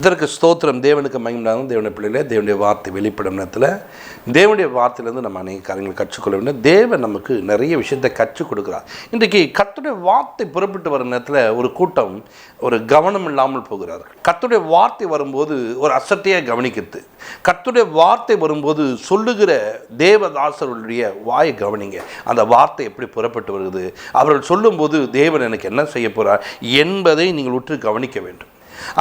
இதற்கு ஸ்தோத்திரம். தேவனுக்கு மகிமையாகும். தேவனுடைய பிள்ளைகளே, தேவனுடைய வார்த்தை வெளிப்படும் நேரத்தில் தேவனுடைய வார்த்தையிலேருந்து நம்ம அநேக காரியங்களை கற்றுக்கொள்ள வேண்டும். தேவன் நமக்கு நிறைய விஷயத்தை கற்றுக் கொடுக்குறார். இன்றைக்கு கர்த்தருடைய வார்த்தை புறப்பட்டு வரும் நேரத்தில் ஒரு கூட்டம் ஒரு கவனம் இல்லாமல் போகிறார்கள். கர்த்தருடைய வார்த்தை வரும்போது ஒரு அசட்டையாக கவனிக்கிறது. கர்த்தருடைய வார்த்தை வரும்போது சொல்லுகிற தேவதாசர்களுடைய வாயை கவனிங்க. அந்த வார்த்தை எப்படி புறப்பட்டு வருகிறது, அவர்கள் சொல்லும்போது தேவன் எனக்கு என்ன செய்ய போகிறார் என்பதை நீங்கள் உற்று கவனிக்க வேண்டும்.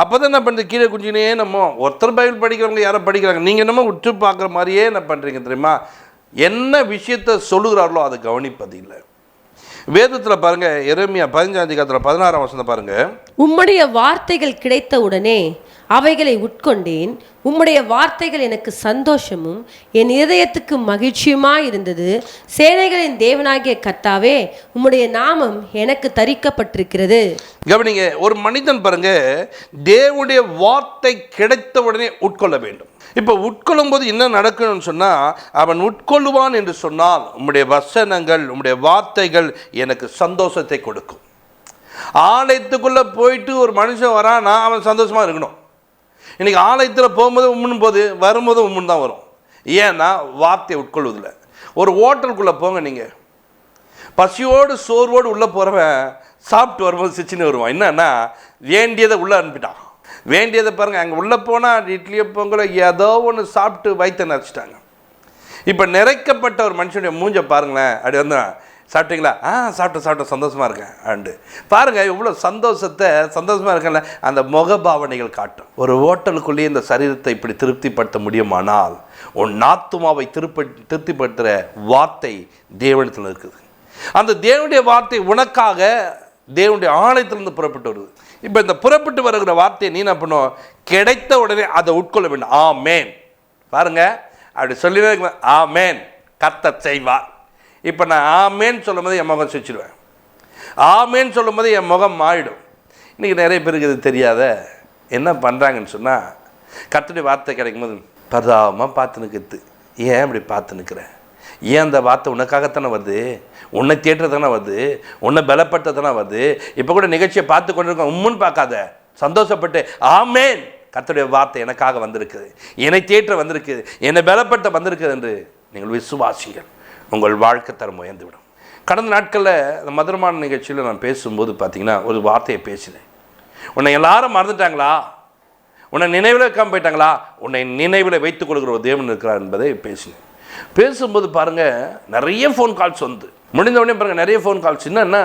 அப்போ தான் என்ன பண்ணுறது, கீழே குஞ்சினே நம்ம ஒருத்தர் பைபிள் படிக்கிறவங்க யாரை படிக்கிறாங்க, நீங்கள் என்னமோ உற்று பார்க்குற மாதிரியே என்ன பண்ணுறீங்க தெரியுமா? என்ன விஷயத்தை சொல்லுகிறார்களோ அதை கவனிப்பது இல்லை. வேதத்தில் பாருங்கள், எரேமியா 15 16 வசனம் பாருங்கள். உம்முடைய வார்த்தைகள் கிடைத்த உடனே அவைகளை உட்கொண்டேன். உம்முடைய வார்த்தைகள் எனக்கு சந்தோஷமும் என் இதயத்துக்கு மகிழ்ச்சியுமாய் இருந்தது. சேனைகளின் தேவனாகிய கர்த்தாவே, உம்முடைய நாமம் எனக்கு தரிக்கப்பட்டிருக்கிறது. கவனிங்க, ஒரு மனிதன் பாருங்க, தேவனுடைய வார்த்தை கிடைத்த உடனே உட்கொள்ள வேண்டும். இப்போ உட்கொள்ளும் போது என்ன நடக்கணும்னு சொன்னால், அவன் உட்கொள்ளுவான் என்று சொன்னால் உம்முடைய வசனங்கள், உம்முடைய வார்த்தைகள் எனக்கு சந்தோஷத்தை கொடுக்கும். ஆலயத்துக்குள்ளே போயிட்டு ஒரு மனுஷன் வரானா அவன் சந்தோஷமாக இருக்கணும். இன்றைக்கி ஆலயத்தில் போகும்போது உம்முன்னு போகுது, வரும்போது உம்முன்னு தான் வரும். ஏன்னா வார்த்தையை உட்கொள்வதில்லை. ஒரு ஹோட்டலுக்குள்ளே போங்க, நீங்கள் பசியோடு சோர்வோடு உள்ளே போகிறவன் சாப்பிட்டு வரும்போது சிச்சின்னு வருவான். என்னன்னா வேண்டியதை உள்ளே அனுப்பிட்டான். வேண்டியதை பாருங்கள், அங்கே உள்ளே போனால் இட்லியை பொங்கலை ஏதோ ஒன்று சாப்பிட்டு வயிற்றை நிறச்சிட்டாங்க. இப்போ நிறைக்கப்பட்ட ஒரு மனுஷனுடைய மூஞ்சை பாருங்களேன். அப்படி வந்து சாப்பிட்டீங்களா? சாப்பிட்டேன் சந்தோஷமாக இருக்கேன் அண்டு பாருங்கள், இவ்வளோ சந்தோஷமாக இருக்கேன்ல, அந்த முகபாவனைகள் காட்டும். ஒரு ஹோட்டலுக்குள்ளேயே இந்த சரீரத்தை இப்படி திருப்திப்படுத்த முடியுமானால் உன் ஆத்துமாவை திருப்திப்படுத்துகிற வார்த்தை தேவனிடத்தில் இருக்குது. அந்த தேவனுடைய வார்த்தை உனக்காக தேவனுடைய ஆலயத்திலிருந்து புறப்பட்டு வருது. இப்போ இந்த புறப்பட்டு வருகிற வார்த்தையை நீ என்ன பண்ணும், கிடைத்த உடனே அதை உட்கொள்ள வேண்டும். ஆமேன். பாருங்க, அப்படி சொல்லிவே ஆமேன், கர்த்தர் செய்வார். இப்போ நான் ஆமேன்னு சொல்லும் போது என் முகம் சுவிச்சிடுவேன். ஆமேன்னு சொல்லும் போது என் முகம் மாறிடும். இன்றைக்கி நிறைய பேருக்கு இது தெரியாத என்ன பண்ணுறாங்கன்னு சொன்னால், கர்த்தருடைய வார்த்தை கிடைக்கும் போது பரிதாபமாக பார்த்து நிற்கிறது. ஏன் இப்படி பார்த்து நிற்கிறேன்? ஏன் அந்த வார்த்தை உனக்காகத்தானே வருது, உன்னை தேட்டுறதானே வருது, உன்னை பலப்படுத்ததானே வருது. இப்போ கூட நிகழ்ச்சியை பார்த்து கொண்டு இருக்கோம், உம்முன்னு பார்க்காத, சந்தோஷப்பட்டு ஆமேன், கர்த்தருடைய வார்த்தை எனக்காக வந்திருக்குது, என்னை தேற்ற வந்திருக்குது, என்னை பலப்படுத்த வந்திருக்குது என்று நீங்கள் விசுவாசிங்கள். உங்கள் வாழ்க்கை தரம் உயர்ந்துவிடும். கடந்த நாட்களில் அந்த மதுரமான நிகழ்ச்சியில் நான் பேசும்போது பார்த்தீங்கன்னா ஒரு வார்த்தையை பேசினேன். உன்னை எல்லாரும் மறந்துட்டாங்களா, உன்னை நினைவில் வைக்காமல் போயிட்டாங்களா, உன்னை நினைவில் வைத்துக் கொள்கிற ஒரு தேவன் இருக்கிறார் என்பதை பேசினேன். பேசும்போது பாருங்கள், நிறைய ஃபோன் கால்ஸ் வந்து முடிந்தவுடனே பாருங்கள், நிறைய ஃபோன் கால்ஸ். என்னென்னா,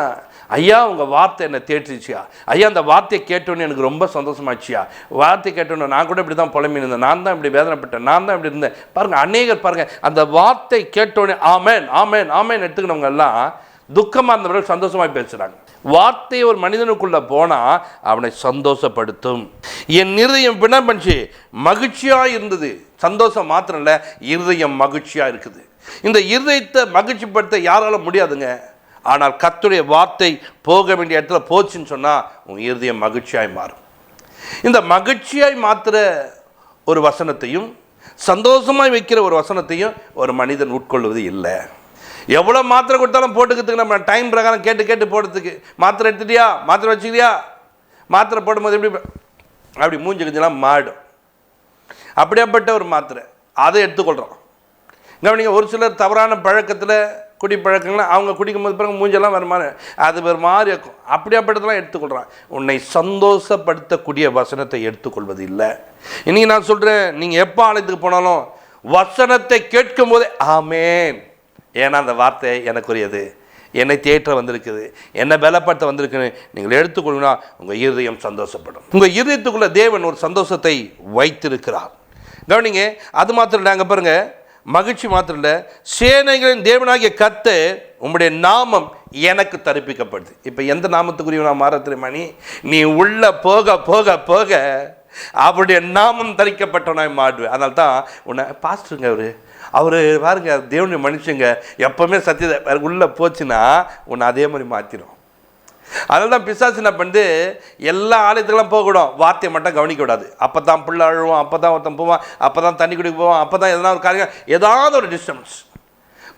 ஐயா உங்கள் வார்த்தை என்னை தேற்றிச்சியா, ஐயா அந்த வார்த்தையை கேட்டோன்னே எனக்கு ரொம்ப சந்தோஷமாச்சியா, வார்த்தை கேட்டோன்னே நான் கூட இப்படி தான் புலம்பி இருந்தேன், நான் தான் இப்படி வேதனைப்பட்டேன், நான் தான் இப்படி இருந்தேன். பாருங்கள், அநேகர் பாருங்கள் அந்த வார்த்தை கேட்டோன்னே ஆமேன் ஆமேன் ஆமேன் எடுத்துக்கினவங்க எல்லாம் துக்கமாக இருந்தவர்கள் சந்தோஷமாக பேசுகிறாங்க. வார்த்தை ஒரு மனிதனுக்குள்ளே போனால் அவனை சந்தோஷப்படுத்தும். என் இருதயம் என்ன பண்ணுச்சு, மகிழ்ச்சியாக இருந்தது. சந்தோஷம் மாத்திரம் இல்லை, இருதயம் மகிழ்ச்சியாக இருக்குது. இந்த இருதயத்தை மகிழ்ச்சிப்படுத்த யாரால முடியாதுங்க. ஆனால் கர்த்தருடைய வார்த்தை போக வேண்டிய இடத்துல போச்சுன்னு சொன்னால் உங்கள் இருதயம் மகிழ்ச்சியாய் மாறும். இந்த மகிழ்ச்சியாய் மாத்திர ஒரு வசனத்தையும் சந்தோஷமாய் வைக்கிற ஒரு வசனத்தையும் ஒரு மனிதன் உட்கொள்வது இல்லை. எவ்வளோ மாத்திரை கொடுத்தாலும் போட்டுக்கிறதுக்கு நம்ம டைம் பிரகாரம் கேட்டு போடுறதுக்கு, மாத்திரை எடுத்துட்டியா, மாத்திரை வச்சுக்கிறியா, மாத்திரை போடும்போது எப்படி அப்படி மூஞ்சி கொஞ்சம் மாடும். அப்படியாப்பட்ட ஒரு மாத்திரை அதை எடுத்துக்கொள்கிறோம். கவனிங்க, ஒரு சிலர் தவறான பழக்கத்தில் குடி பழக்கங்கள்லாம் அவங்க குடிக்கும்போது பிறகு மூஞ்செல்லாம் வேறு மாதிரி, அது வேறு மாதிரி இருக்கும். அப்படியாப்பட்டதெல்லாம் எடுத்துக்கொள்கிறான். உன்னை சந்தோஷப்படுத்தக்கூடிய வசனத்தை எடுத்துக்கொள்வது இல்லை. இன்றைக்கி நான் சொல்கிறேன், நீங்கள் எப்போ ஆலயத்துக்கு போனாலும் வசனத்தை கேட்கும் போதே ஆமேன், ஏன்னா அந்த வார்த்தை எனக்குரியது, என்னை தேற்ற வந்திருக்குது, என்னை பலப்படுத்த வந்திருக்குன்னு நீங்கள் எடுத்துக்கொள்ளுனா உங்கள் இருதயம் சந்தோஷப்படும். உங்கள் இருதயத்துக்குள்ளே தேவன் ஒரு சந்தோஷத்தை வைத்திருக்கிறார். கவனிங்க, அது மாத்திரம் இல்லை, அங்கே பாருங்கள், மகிழ்ச்சி மாத்திரம் இல்லை, சேனைகளின் தேவனாகிய கர்த்தர் உம்முடைய நாமம் எனக்கு தரிப்பிக்கப்படுது. இப்போ எந்த நாமத்துக்குரிய நான் மாற தெரியுமா, நீ உள்ள போக போக போக அவருடைய நாமம் தரிக்கப்பட்டவனாய் மாடுவேன். அதனால தான் உன்னை பாஸ்டருங்க அவர் பாருங்க, தேவனுடைய மனுஷங்க எப்போவுமே சத்தியத்தை உள்ளே போச்சுன்னா உன்னை அதே மாதிரி மாற்றிடும். அதனால தான் பிசாசு என்ன பண்ணுது, எல்லா ஆலயத்துக்கெல்லாம் போகக்கூடும், வார்த்தையை மட்டும் கவனிக்க விடாது. அப்போ தான் பிள்ளை அழுவான், அப்போ தான் ஒருத்தன் போவான், அப்போ தான் தண்ணி குடிக்க போவான், அப்போ தான் எதனா ஒரு காரியம், ஏதாவது ஒரு டிஸ்டர்பன்ஸ்.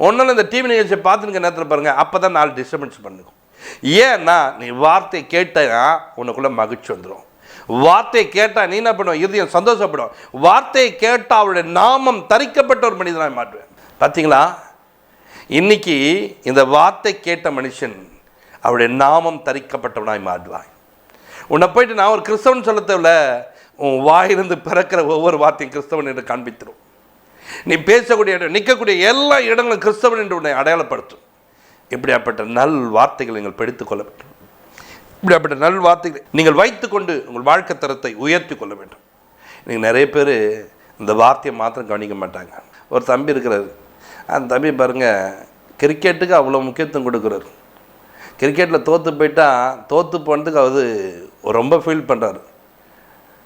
ஒன்றும் இந்த டிவி நிகழ்ச்சியை பார்த்துருக்க நேரத்தில் பாருங்கள், அப்போ தான் 4 டிஸ்டர்பன்ஸ் பண்ணுக்கும். ஏன்னா நீ வார்த்தை கேட்டா உனக்குள்ளே மகிழ்ச்சி வந்துடும். வார்த்தையை கேட்டால் நீ என்ன பண்ணுவோம்? இருதயம் சந்தோஷப்படும். வார்த்தையை கேட்டால் அவருடைய நாமம் தரிக்கப்பட்ட ஒரு மனிதனாய் மாற்றுவேன். பார்த்தீங்களா, இன்னைக்கு இந்த வார்த்தை கேட்ட மனுஷன் அவருடைய நாமம் தரிக்கப்பட்டவனாய் மாறுவாய். உன்னை போயிட்டு நான் ஒரு கிறிஸ்தவன் சொல்ல தேவையில்ல, உன் வாயிலிருந்து பிறக்கிற ஒவ்வொரு வார்த்தையும் கிறிஸ்தவன் என்று காண்பித்திரும். நீ பேசக்கூடிய இடம், நிற்கக்கூடிய எல்லா இடங்களும் கிறிஸ்தவன் என்று உன்னை அடையாளப்படுத்தும். இப்படியாப்பட்ட நல் வார்த்தைகளை நீங்கள் படித்துக் கொள்ள வேண்டும். இப்படியாப்பட்ட நல் வார்த்தைகளை நீங்கள் வைத்துக்கொண்டு உங்கள் வாழ்க்கை தரத்தை உயர்த்தி கொள்ள வேண்டும். நீங்கள் நிறைய பேர் இந்த வார்த்தையை மாத்திரம் கவனிக்க மாட்டாங்க. ஒரு தம்பி இருக்கிறார், அந்த தம்பி பாருங்கள், கிரிக்கெட்டுக்கு அவ்வளோ முக்கியத்துவம் கொடுக்குறாரு. கிரிக்கெட்டில் தோற்று போயிட்டா தோற்று போனதுக்கு அவர் ரொம்ப ஃபீல் பண்ணுறாரு.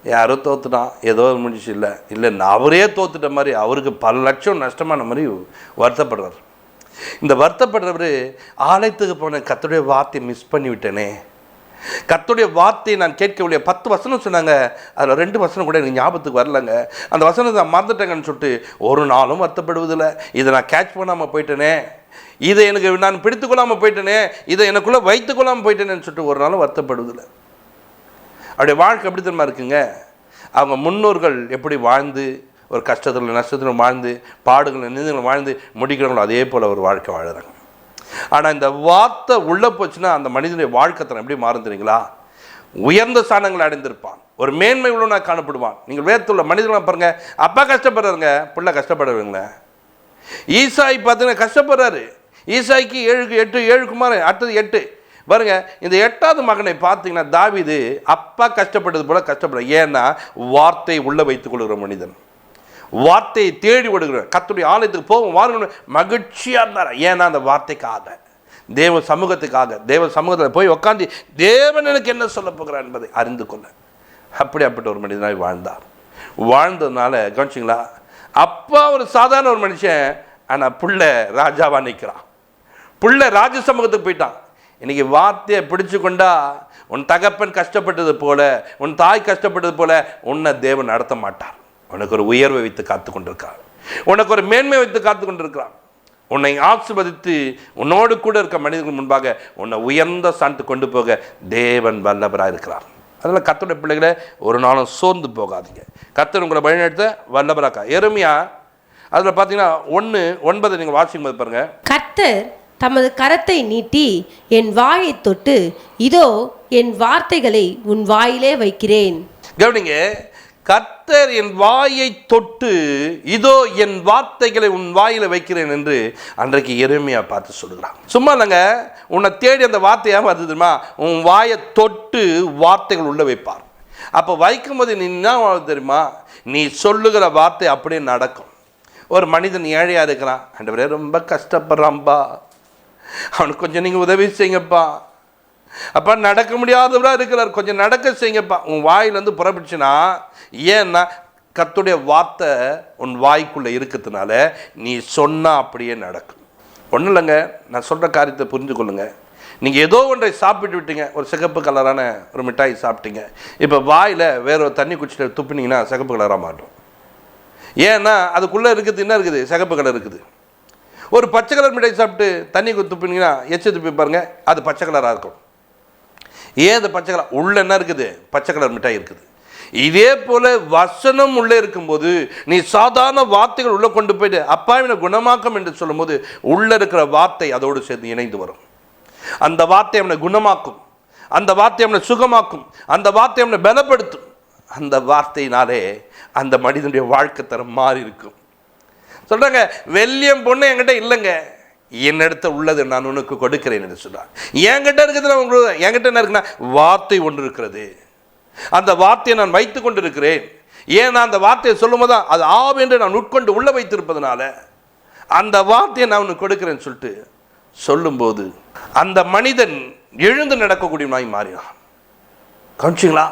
யாரோ தோற்றுட்டான், ஏதோ முடிச்சு இல்லை அவரே தோற்றுட்ட மாதிரி அவருக்கு பல லட்சம் நஷ்டமான மாதிரி வருத்தப்படுறார். இந்த வருத்தப்படுறவர் ஆலயத்துக்கு போன கர்த்தருடைய வார்த்தையை மிஸ் பண்ணிவிட்டேனே, கர்த்தருடைய வார்த்தையை நான் கேட்கவில்லை. 10 வசனம் சொன்னாங்க, அதில் 2 வசனம் கூட எனக்கு ஞாபகத்துக்கு வரலங்க, அந்த வசனத்தை நான் மறந்துட்டேங்கன்னு சொல்லிட்டு ஒரு நாளும் வருத்தப்படுவதில்லை. இதை நான் கேட்ச் பண்ணாமல் போயிட்டேனே, இதை எனக்கு நான் பிடித்துக்கொள்ளாமல் போயிட்டேனே, இதை எனக்குள்ளே வைத்துக்கொள்ளாமல் போயிட்டேனேன்னு சொல்லிட்டு ஒரு நாளும் வருத்தப்படுவதில்லை. அவருடைய வாழ்க்கை எப்படி தெரியுமா இருக்குங்க? அவங்க முன்னோர்கள் எப்படி வாழ்ந்து ஒரு கஷ்டத்தில் நஷ்டத்தில் வாழ்ந்து பாடுகள் நிதிகள் வாழ்ந்து முடிக்கிறாங்களோ அதே போல் ஒரு வாழ்க்கை வாழுறாங்க. ஆனால் இந்த வார்த்தை உள்ளே போச்சுன்னா அந்த மனிதனுடைய வாழ்க்கை தரம் எப்படி மாறும் தெரியுங்களா? உயர்ந்த ஸ்தானங்களை அடைந்திருப்பான், ஒரு மேன்மை உள்ளவனாக காணப்படுவான். நீங்கள் வேதத்துள்ள மனிதர்களாக பாருங்கள், அப்பா கஷ்டப்படுறாருங்க, பிள்ளை கஷ்டப்படுறவங்கள. ஈசாய் பார்த்தீங்கன்னா கஷ்டப்படுறாரு. ஈசாய்க்கு 7 குமாரன், அடுத்தது 8 பாருங்க. இந்த 8வது மகனை பார்த்தீங்கன்னா தாவீது அப்பா கஷ்டப்பட்டது போல கஷ்டப்பட. ஏன்னா வார்த்தையை உள்ள வைத்துக் கொள்கிற மனிதன், வார்த்தையை தேடி விடுகிற, கர்த்தருடைய ஆலயத்துக்கு போவோம் வாருங்க மகிழ்ச்சியாக இருந்தார். ஏன்னா அந்த வார்த்தைக்காக, தேவ சமூகத்துக்காக, தேவ சமூகத்தில் போய் உட்காந்து தேவன் எனக்கு என்ன சொல்ல போகிறார் என்பதை அறிந்து கொள்ள அப்படியாப்பட்ட ஒரு மனிதனாய் வாழ்ந்தார். வாழ்ந்ததுனால கவனிச்சிங்களா, அப்பா ஒரு சாதாரண ஒரு மனுஷன், ஆனால் புள்ள ராஜாவாக நிற்கிறான், புள்ள ராஜ சமூகத்துக்கு போயிட்டான். இன்றைக்கி வார்த்தையை பிடிச்சு கொண்டா உன் தகப்பன் கஷ்டப்பட்டது போல, உன் தாய் கஷ்டப்பட்டது போல உன்னை தேவன் நடத்த மாட்டார். உனக்கு ஒரு உயர்வை வைத்து காத்து கொண்டிருக்கிறார், உனக்கு ஒரு மேன்மை வைத்து காத்து கொண்டிருக்கிறார். உன்னை ஆசீர்வதித்து உன்னோடு கூட இருக்க மனிதர்கள் முன்பாக உன்னை உயர்ந்த ஸ்தானத்து கொண்டு போக தேவன் வல்லவராக இருக்கிறார். அதனால் கர்த்தருடைய பிள்ளைகளை ஒரு நாளும் சோர்ந்து போகாதீங்க. கர்த்தர் உங்களை வழிநடத்த வல்லவராக்கா. எரேமியா அதில் பார்த்தீங்கன்னா 1:9 நீங்கள் வாசிக்கும் போது பாருங்கள். கர்த்தர் தமது கரத்தை நீட்டி என் வாயை தொட்டு, இதோ என் வார்த்தைகளை உன் வாயிலே வைக்கிறேன். கவனிங்க, கர்த்தர் என் வாயை தொட்டு இதோ என் வார்த்தைகளை உன் வாயில வைக்கிறேன் என்று அன்றைக்கு எரேமியா பார்த்து சொல்லுகிறான். சும்மா இல்லைங்க, உன்னை தேடி அந்த வார்த்தையாக வருது தெரியுமா? உன் வாயை தொட்டு வார்த்தைகள் உள்ள வைப்பார். அப்போ வைக்கும்போது நீ என்ன தெரியுமா, நீ சொல்லுகிற வார்த்தை அப்படியே நடக்கும். ஒரு மனிதன் ஏழையாக இருக்கிறான், ஆண்டவரே ரொம்ப கஷ்டப்படுறான்பா, அவனுக்கு கொஞ்சம் நீங்கள் உதவி செய்யுங்கப்பா. அப்போ நடக்க முடியாதவராக இருக்கிறார், கொஞ்சம் நடக்க செய்யுங்கப்பா. உன் வாயிலேருந்து புறப்பட்டுச்சுன்னா, ஏன்னா கர்த்தருடைய வார்த்தை உன் வாய்க்குள்ளே இருக்கிறதுனால நீ சொன்னால் அப்படியே நடக்கும். ஒன்றும் இல்லைங்க, நான் சொல்கிற காரியத்தை புரிஞ்சு கொள்ளுங்க. நீங்கள் ஏதோ ஒன்றை சாப்பிட்டு விட்டீங்க, ஒரு சிகப்பு கலரான ஒரு மிட்டாய் சாப்பிட்டீங்க, இப்போ வாயில் வேற ஒரு தண்ணி குச்சிட்டு துப்பினீங்கன்னா சிகப்பு கலராக மாட்டோம். ஏன்னா அதுக்குள்ளே இருக்குது என்ன இருக்குது, சிகப்பு கலர் இருக்குது. ஒரு பச்சை கலர் மிட்டாய் சாப்பிட்டு தண்ணி துப்பினீங்கன்னா எச்சு துப்பி பாருங்கள், அது பச்சை கலராக இருக்கும். ஏன் அது பச்சை கலர்? உள்ள என்ன இருக்குது, பச்சை கலர் மிட்டாய் இருக்குது. இதே போல வசனம் உள்ளே இருக்கும்போது நீ சாதாரண வார்த்தைகள் உள்ளே கொண்டு போயிட்டு அப்பா இவனை குணமாக்கும் என்று சொல்லும்போது உள்ளே இருக்கிற வார்த்தை அதோடு சேர்ந்து இணைந்து வரும். அந்த வார்த்தை அவனை குணமாக்கும், அந்த வார்த்தை அவனை சுகமாக்கும், அந்த வார்த்தை அவனை பலப்படுத்தும். அந்த வார்த்தையினாலே அந்த மனிதனுடைய வாழ்க்கை தரம் மாறி இருக்கும். சொல்கிறாங்க, வெள்ளியம் பொண்ணு என்கிட்ட இல்லைங்க, என்னிடத்த உள்ளது நான் உனக்கு கொடுக்கிறேன் என்று சொல்றார். என்கிட்ட இருக்குது, நான் உங்களுக்கு என்கிட்ட என்ன இருக்குன்னா வார்த்தை ஒன்று இருக்கிறது, அந்த வார்த்தையை நான் வைத்து கொண்டு இருக்கிறேன். ஏன்னா அந்த வார்த்தையை சொல்லும் போது அது ஆவென்று நான் உட்கொண்டு உள்ள வைத்திருப்பதனால அந்த வார்த்தையை நான் உனக்கு கொடுக்கிறேன்னு சொல்லிட்டு சொல்லும்போது அந்த மனிதன் எழுந்து நடக்கக்கூடிய நாய் மாறினான். கவனிச்சிங்களா?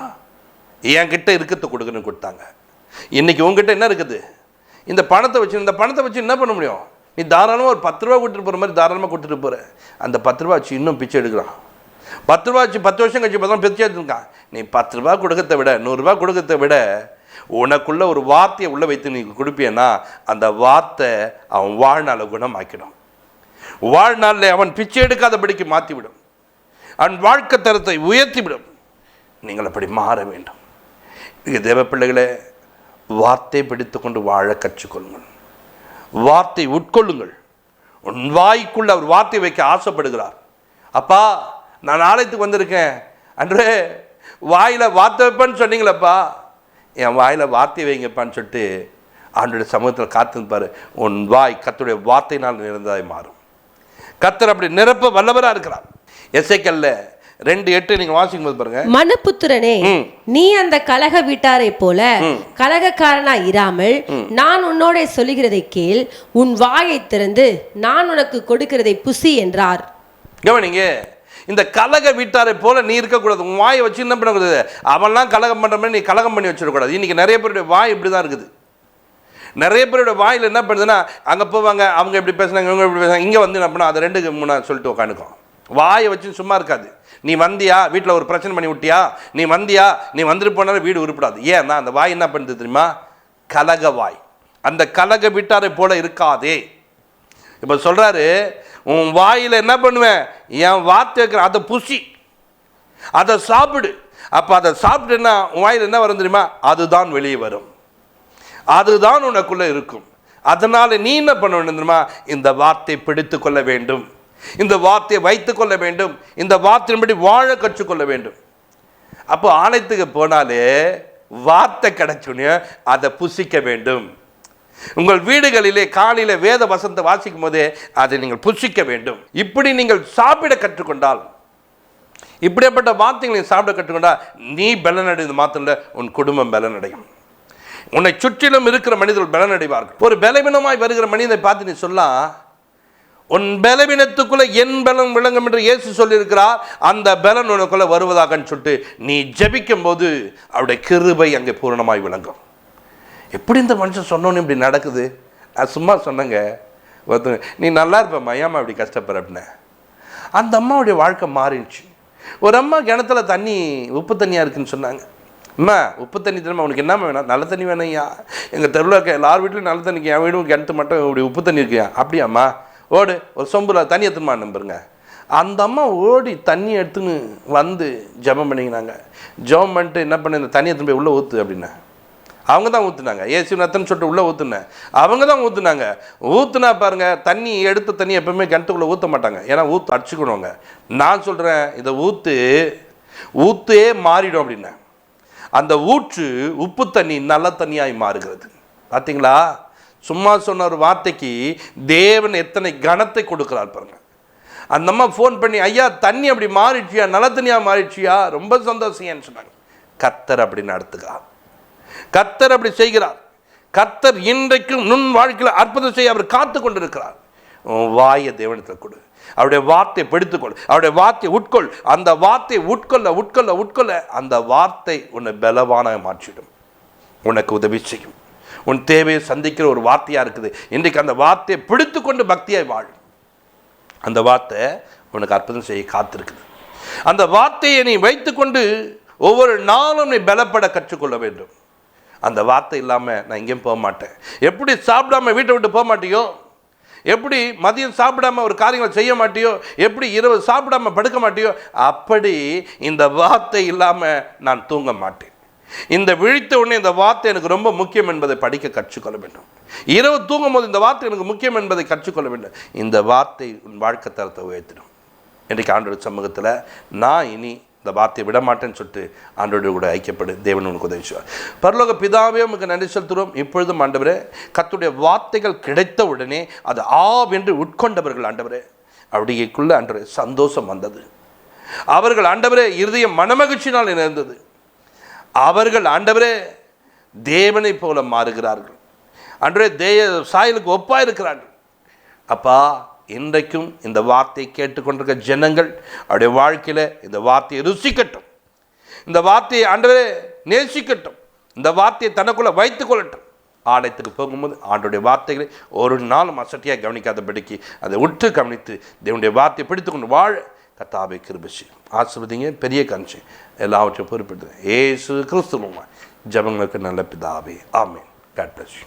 என்கிட்ட இருக்கிறத கொடுக்குன்னு கொடுத்தாங்க. இன்னைக்கு உங்ககிட்ட என்ன இருக்குது, இந்த பணத்தை வச்சு என்ன பண்ண முடியும்? நீ தாராளமாக ஒரு 10 ரூபா கொடுத்துட்டு போகிற மாதிரி தாராளமாக கொடுத்துட்டு போகிற. அந்த 10 ரூபா வச்சு இன்னும் பிச்சை எடுக்கிறான். 10 ரூபா வச்சு 10 வருஷம் கழிச்சு பார்த்தா பிச்சை எடுத்துருக்கான். நீ 10 ரூபா கொடுக்கறத விட 100 ரூபா கொடுக்கறத விட உனக்குள்ள ஒரு வார்த்தையை உள்ள வைத்து நீ கொடுப்பியன்னா அந்த வார்த்தை அவன் வாழ்நாளை குணமாக்கிடும், வாழ்நாளில் அவன் பிச்சை எடுக்காதபடிக்கு மாற்றிவிடும், அவன் வாழ்க்கை தரத்தை உயர்த்திவிடும். நீங்கள் அப்படி மாற வேண்டும். இங்கே தேவ பிள்ளைகளே, வார்த்தை பிடித்து கொண்டு வாழ கற்றுக்கொள்ளுங்கள். வார்த்தை உட்கொள்ளுங்கள். உன் வாய்க்குள்ள அவர் வார்த்தை வைக்க ஆசைப்படுகிறார். அப்பா, நான் ஆலயத்துக்கு வந்திருக்கேன், அன்றே வாயில் வார்த்தை வைப்பேன்னு சொன்னீங்களப்பா, என் வாயில் வார்த்தை வைங்கப்பான்னு சொல்லிட்டு ஆண்டோடைய சமூகத்தில் காத்துப்பாரு. உன் வாய் கர்த்தருடைய வார்த்தையினால் நிறைந்ததாய் மாறும். கர்த்தர் அப்படி நிரப்ப வல்லவராக இருக்கிறார். எசேக்கியேல் 2:8 நீங்க வாசிக்கும் போது பாருங்க, மனுபுத்திரனே, நீ அந்த கலக வீட்டாரை போல கலகக்காரனா இராமல் நான் உன்னோட சொல்லுகிறதை கேள், உன் வாயை திறந்து நான் உனக்கு கொடுக்கிறதை புசி என்றார். கவனிங்க, இந்த கலக வீட்டாரை போல நீ இருக்கக்கூடாது. உன் வாயை வச்சு என்ன பண்ணக்கூடாது, அவன்லாம் கலகம் பண்ற மாதிரி நீ கலகம் பண்ணி வச்சிடக்கூடாது. இன்னைக்கு நிறைய பேருடைய வாய் இப்படிதான் இருக்குது. நிறைய பேரோட வாயில் என்ன பண்ணுதுன்னா, அங்கே போவாங்க, அவங்க எப்படி பேசுனாங்க, இவங்க எப்படி பேசுனாங்க, இங்கே வந்து என்ன பண்ணா அதை 2 சொல்லிட்டு உட்காந்துக்கும். வாயை வச்சு சும்மா இருக்காது. நீ வந்தியா, வீட்டில் ஒரு பிரச்சனை பண்ணி விட்டியா, நீ வந்தியா, நீ வந்துட்டு போனாலும் வீடு உருப்படாது. ஏன்னா அந்த வாய் என்ன பண்ணுது தெரியுமா, கலக வாய். அந்த கலக வீட்டாரை போல இருக்காதே. இப்போ சொல்றாரு, உன் வாயில் என்ன பண்ணுவேன், என் வார்த்தை இருக்கிற அதை புசி, அதை சாப்பிடு. அப்போ அதை சாப்பிட்டுன்னா உன் வாயில் என்ன வரும் தெரியுமா, அதுதான் வெளியே வரும், அதுதான் உனக்குள்ள இருக்கும். அதனால நீ என்ன பண்ண வேண்டும் தெரியுமா, இந்த வார்த்தை பிடித்து கொள்ள வேண்டும், இந்த வார்த்தையை வைத்துக் கொள்ள வேண்டும், இந்த வார்த்தையின்படி வாழ கற்றுக்கொள்ள வேண்டும். அப்போ ஆலயத்துக்கு போனாலே வார்த்தை கிடைச்சுன்னு அதை புசிக்க வேண்டும். உங்கள் வீடுகளிலே காலையில வேத வசனத்தை வாசிக்கும் போதே அதை நீங்கள் புசிக்க வேண்டும். இப்படி நீங்கள் சாப்பிட கற்றுக்கொண்டால், இப்படிப்பட்ட வார்த்தைகளை சாப்பிட கற்றுக்கொண்டால் நீ பலனடைந்து மாத்திரம் இல்லை, உன் குடும்பம் பலனடையும். உன்னை சுற்றிலும் இருக்கிற மனிதர்கள் பலனடைவார்கள். ஒரு பலவீனமாய் வருகிற மனிதனை பார்த்து நீ சொல்லலாம், உன் பலவீனத்துக்குள்ள என் பலன் விளங்கும் என்று இயேசு சொல்லியிருக்கிறார். அந்த பலன் உனக்குள்ள வருவதாக சொல்லிட்டு நீ ஜெபிக்கும் போது அவருடைய கிருபை அங்கே பூரணமாய் விளங்கும். எப்படி இந்த மனுஷன் சொன்னோன்னு இப்படி நடக்குது? நான் சும்மா சொன்னேங்க, ஒருத்தங்க நீ நல்லா இருப்பம்மா, ஏம்மா இப்படி கஷ்டப்படுற அப்படின்னு. அந்த அம்மாவுடைய வாழ்க்கை மாறிடுச்சு. ஒரு அம்மா கிணத்துல தண்ணி உப்பு தண்ணியாக இருக்குன்னு சொன்னாங்க. அம்மா, உப்பு தண்ணி தெரியுமா, உனக்கு என்ன வேணும்? நல்ல தண்ணி வேணும்யா, எங்கள் தெருவில் இருக்க எல்லார் வீட்லையும் நல்ல தண்ணிக்கு, என் வீடும் கிணத்து மட்டும் இப்படி உப்பு தண்ணி இருக்கியா? அப்படியாம்மா, ஓடு ஒரு சொம்புல தண்ணி எடுத்துமா நம்புறங்க. அந்த அம்மா ஓடி தண்ணி எடுத்துன்னு வந்து ஜெபம் பண்ணிக்கினாங்க. ஜெபம் பண்ணிட்டு என்ன பண்ண, இந்த தண்ணி எடுத்துன்னு போய் உள்ளே ஊற்று அப்படின்னா அவங்க தான் ஊற்றுனாங்க. ஏசு நத்தன்னு சொல்லிட்டு உள்ளே ஊற்றுனேன், அவங்க தான் ஊற்றுனாங்க. ஊற்றுனா பாருங்க, தண்ணி எடுத்த தண்ணி எப்பவுமே கிணத்துக்குள்ளே ஊற்ற மாட்டாங்க, ஏன்னா ஊற்று அடிச்சுக்கணுங்க. நான் சொல்கிறேன், இதை ஊற்றே மாறிடும் அப்படின்னா அந்த ஊற்று உப்பு தண்ணி நல்ல தண்ணியாய் மாறுகிறது. பார்த்தீங்களா, சும்மா சொன்ன ஒரு வார்த்தைக்கு தேவன் எத்தனை கனத்தை கொடுக்கிறார் பாருங்க. அந்த அம்மா ஃபோன் பண்ணி, ஐயா தண்ணி அப்படி மாறிடுச்சியா, நல்ல தண்ணியாக மாறிடுச்சியா, ரொம்ப சந்தோஷம்னு சொன்னாங்க. கர்த்தர் அப்படி நடத்துகிறார், கர்த்தர் அப்படி செய்கிறார். கர்த்தர் இன்றைக்கும் நுண் வாழ்க்கையில் அற்புதம் செய்ய அவர் காத்து கொண்டிருக்கிறார். வாயை தேவனத்தில் கொடு, அவருடைய வார்த்தையை பிடித்துக்கொள், அவருடைய வார்த்தையை உட்கொள். அந்த வார்த்தையை உட்கொள்ள அந்த வார்த்தை உன்னை பலவான மாற்றிடும், உனக்கு உதவி செய்யும். உன் தேவையை சந்திக்கிற ஒரு வார்த்தையாக இருக்குது. இன்றைக்கு அந்த வார்த்தையை பிடித்து கொண்டு பக்தியாய் வாழும். அந்த வார்த்தை உனக்கு அற்புதம் செய்ய காத்திருக்குது. அந்த வார்த்தையை நீ வைத்துக்கொண்டு ஒவ்வொரு நாளும் நீ பலப்பட கற்றுக்கொள்ள வேண்டும். அந்த வார்த்தை இல்லாமல் நான் எங்கேயும் போக மாட்டேன். எப்படி சாப்பிடாம வீட்டை விட்டு போக மாட்டியோ, எப்படி மதியம் சாப்பிடாம ஒரு காரியங்களை செய்ய மாட்டியோ, எப்படி இரவு சாப்பிடாம படுக்க மாட்டியோ, அப்படி இந்த வார்த்தை இல்லாமல் நான் தூங்க மாட்டேன். இந்த விழித்த உடனே இந்த வார்த்தை எனக்கு ரொம்ப முக்கியம் என்பதை படிக்க கற்றுக்கொள்ள வேண்டும். இரவு தூங்கும் போது இந்த வார்த்தை எனக்கு முக்கியம் என்பதை கற்றுக்கொள்ள வேண்டும். இந்த வார்த்தை உன் வாழ்க்கை தரத்தை உயர்த்திடும். இன்றைக்கு ஆண்டோட சமூகத்தில் நான் இனி இந்த வார்த்தையை விட மாட்டேன்னு சொல்லிட்டு ஆண்டோடு கூட ஐக்கியப்படு. தேவன் உனக்கு உதவி செய்வார். பரலோக பிதாவே உமக்கு நன்றி செலுத்துகிறோம். இப்பொழுதும் ஆண்டவரே, கர்த்தருடைய வார்த்தைகள் கிடைத்த உடனே அது ஆவென்று உட்கொண்டவர்கள் ஆண்டவரே, அப்படிக்குள்ள ஆண்டவரே சந்தோஷம் வந்தது. அவர்கள் ஆண்டவரே இருதயம் மனமகிழ்ச்சினால் நிறைந்தது. அவர்கள் ஆண்டவரே தேவனை போல மாறுகிறார்கள். ஆண்டவரே சாயலுக்கு ஒப்பாக இருக்கிறார்கள். அப்பா, இன்றைக்கும் இந்த வார்த்தையை கேட்டுக்கொண்டிருக்க ஜனங்கள் அவருடைய வாழ்க்கையில் இந்த வார்த்தையை ருசிக்கட்டும், இந்த வார்த்தையை ஆண்டவரே நேசிக்கட்டும், இந்த வார்த்தையை தனக்குள்ள வைத்துக் கொள்ளட்டும். ஆலயத்துக்கு போகும்போது ஆண்டோடைய வார்த்தைகளை ஒரு நாளும் அசட்டியாக கவனிக்காதபடிக்கு அதை உற்று கவனித்து தேவனுடைய வார்த்தையை பிடித்துக்கொண்டு வாழ கர்த்தாவே கிருபை செய்யும். ஆசீர்வதிங்க, பெரிய கன்சி எல்லாவற்றையும் பொறுப்பிட்டு இயேசு கிறிஸ்துவின் ஜெபங்களுக்கு நல்ல பிதாவே, ஆமென். God bless you.